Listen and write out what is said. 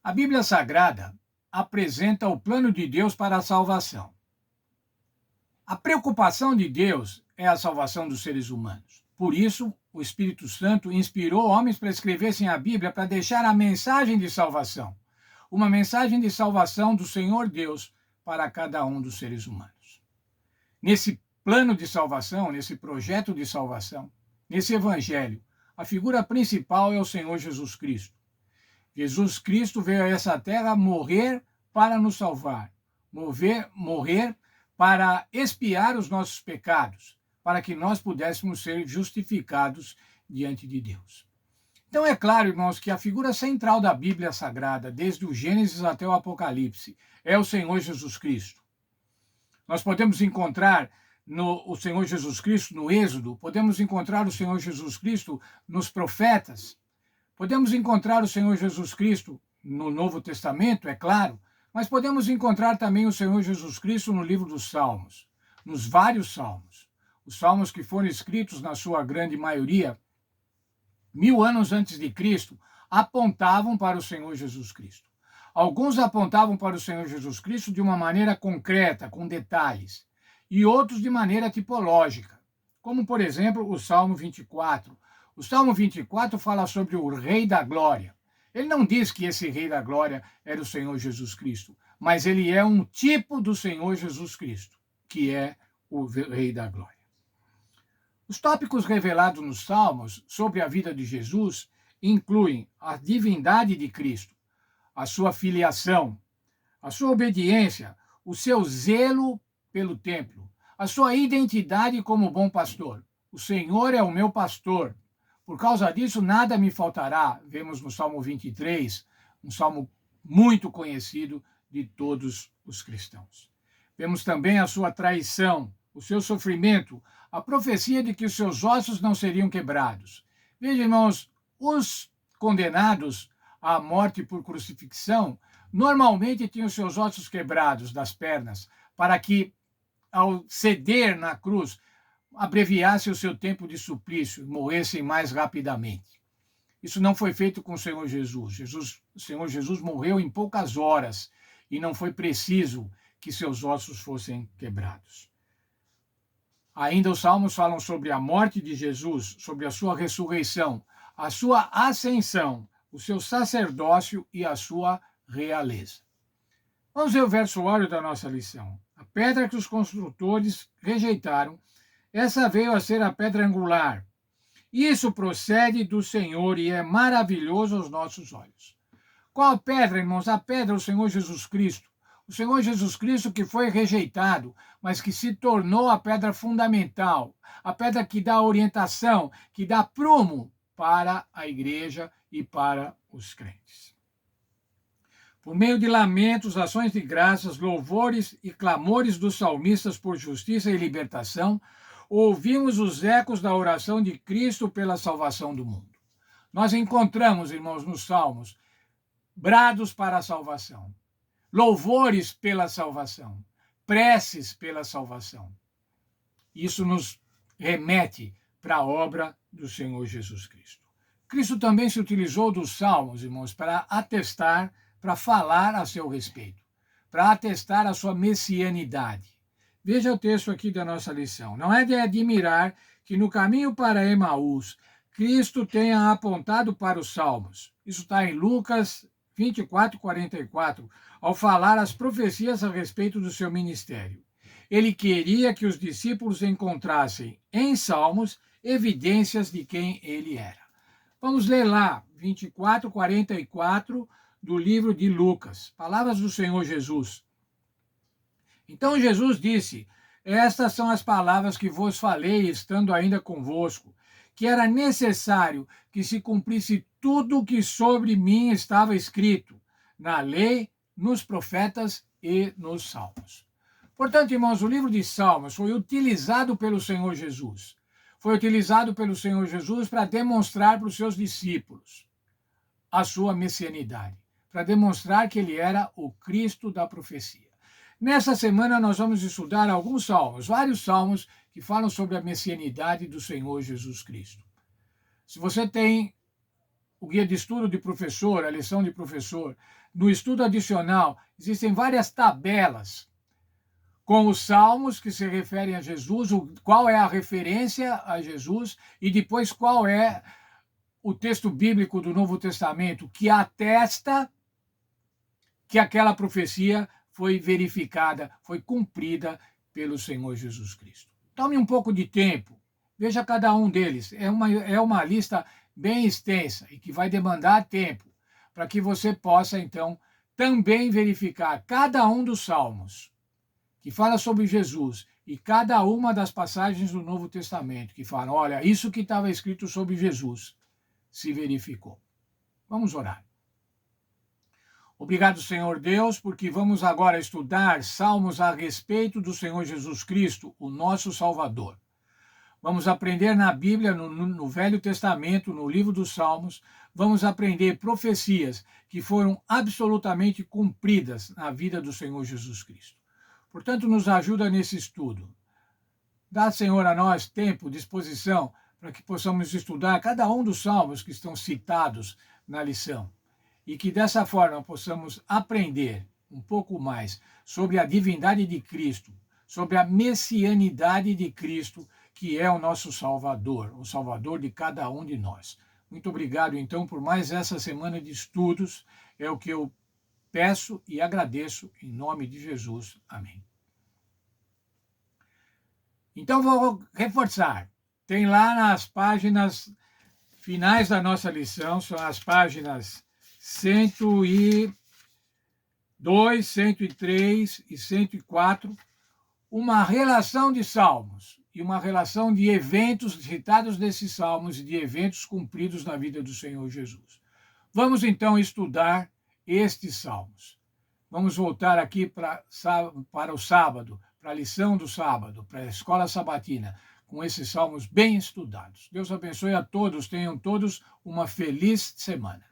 A Bíblia Sagrada apresenta o plano de Deus para a salvação. A preocupação de Deus é a salvação dos seres humanos. Por isso, o Espírito Santo inspirou homens para escrevessem a Bíblia para deixar a mensagem de salvação. Uma mensagem de salvação do Senhor Deus para cada um dos seres humanos. Nesse plano de salvação, nesse projeto de salvação, nesse evangelho, a figura principal é o Senhor Jesus Cristo. Jesus Cristo veio a essa terra morrer para nos salvar, morrer para expiar os nossos pecados, para que nós pudéssemos ser justificados diante de Deus. Então é claro, irmãos, que a figura central da Bíblia Sagrada, desde o Gênesis até o Apocalipse, é o Senhor Jesus Cristo. Nós podemos encontrar o Senhor Jesus Cristo no Êxodo, podemos encontrar o Senhor Jesus Cristo nos profetas, podemos encontrar o Senhor Jesus Cristo no Novo Testamento, é claro, mas podemos encontrar também o Senhor Jesus Cristo no livro dos Salmos, nos vários salmos. Os salmos que foram escritos, na sua grande maioria, 1000 anos antes de Cristo, apontavam para o Senhor Jesus Cristo. Alguns apontavam para o Senhor Jesus Cristo de uma maneira concreta, com detalhes, e outros de maneira tipológica, como, por exemplo, o Salmo 24. O Salmo 24 fala sobre o Rei da Glória. Ele não diz que esse Rei da Glória era o Senhor Jesus Cristo, mas ele é um tipo do Senhor Jesus Cristo, que é o Rei da Glória. Os tópicos revelados nos Salmos sobre a vida de Jesus incluem a divindade de Cristo, a sua filiação, a sua obediência, o seu zelo pelo templo, a sua identidade como bom pastor. O Senhor é o meu pastor. Por causa disso, nada me faltará. Vemos no Salmo 23, um salmo muito conhecido de todos os cristãos. Vemos também a sua traição, o seu sofrimento, a profecia de que os seus ossos não seriam quebrados. Veja, irmãos, os condenados à morte por crucifixão normalmente tinham seus ossos quebrados das pernas, para que, ao ceder na cruz, abreviasse o seu tempo de suplício, morressem mais rapidamente. Isso não foi feito com o Senhor Jesus. O Senhor Jesus morreu em poucas horas e não foi preciso que seus ossos fossem quebrados. Ainda os salmos falam sobre a morte de Jesus, sobre a sua ressurreição, a sua ascensão, o seu sacerdócio e a sua realeza. Vamos ver o verso óleo da nossa lição. A pedra que os construtores rejeitaram, essa veio a ser a pedra angular. Isso procede do Senhor e é maravilhoso aos nossos olhos. Qual pedra, irmãos? A pedra, o Senhor Jesus Cristo. O Senhor Jesus Cristo que foi rejeitado, mas que se tornou a pedra fundamental, a pedra que dá orientação, que dá prumo para a igreja e para os crentes. Por meio de lamentos, ações de graças, louvores e clamores dos salmistas por justiça e libertação, ouvimos os ecos da oração de Cristo pela salvação do mundo. Nós encontramos, irmãos, nos Salmos, brados para a salvação, louvores pela salvação, preces pela salvação. Isso nos remete para a obra do Senhor Jesus Cristo. Cristo também se utilizou dos Salmos, irmãos, para atestar, para falar a seu respeito, para atestar a sua messianidade. Veja o texto aqui da nossa lição. Não é de admirar que no caminho para Emaús, Cristo tenha apontado para os Salmos. Isso está em Lucas 24:44, ao falar as profecias a respeito do seu ministério. Ele queria que os discípulos encontrassem em Salmos evidências de quem ele era. Vamos ler lá, 24:44 do livro de Lucas, palavras do Senhor Jesus. Então Jesus disse: estas são as palavras que vos falei, estando ainda convosco, que era necessário que se cumprisse tudo o que sobre mim estava escrito, na lei, nos profetas e nos salmos. Portanto, irmãos, o livro de Salmos foi utilizado pelo Senhor Jesus. Foi utilizado pelo Senhor Jesus para demonstrar para os seus discípulos a sua messianidade, para demonstrar que ele era o Cristo da profecia. Nessa semana nós vamos estudar alguns salmos, vários salmos que falam sobre a messianidade do Senhor Jesus Cristo. Se você tem o guia de estudo de professor, a lição de professor, no estudo adicional, existem várias tabelas com os salmos que se referem a Jesus, qual é a referência a Jesus e depois qual é o texto bíblico do Novo Testamento que atesta que aquela profecia foi verificada, foi cumprida pelo Senhor Jesus Cristo. Tome um pouco de tempo, veja cada um deles. É uma lista bem extensa e que vai demandar tempo para que você possa, então, também verificar cada um dos salmos que fala sobre Jesus e cada uma das passagens do Novo Testamento que falam, olha, isso que estava escrito sobre Jesus se verificou. Vamos orar. Obrigado, Senhor Deus, porque vamos agora estudar salmos a respeito do Senhor Jesus Cristo, o nosso Salvador. Vamos aprender na Bíblia, no Velho Testamento, no livro dos Salmos, vamos aprender profecias que foram absolutamente cumpridas na vida do Senhor Jesus Cristo. Portanto, nos ajuda nesse estudo. Dá, Senhor, a nós tempo, disposição, para que possamos estudar cada um dos salmos que estão citados na lição. E que dessa forma possamos aprender um pouco mais sobre a divindade de Cristo, sobre a messianidade de Cristo, que é o nosso Salvador, o Salvador de cada um de nós. Muito obrigado, então, por mais essa semana de estudos. É o que eu peço e agradeço em nome de Jesus. Amém. Então, vou reforçar. Tem lá nas páginas finais da nossa lição, são as páginas 102, 103 e 104, uma relação de salmos e uma relação de eventos citados nesses salmos e de eventos cumpridos na vida do Senhor Jesus. Vamos então estudar estes salmos. Vamos voltar aqui para o sábado, para a lição do sábado, para a escola sabatina, com esses salmos bem estudados. Deus abençoe a todos, tenham todos uma feliz semana.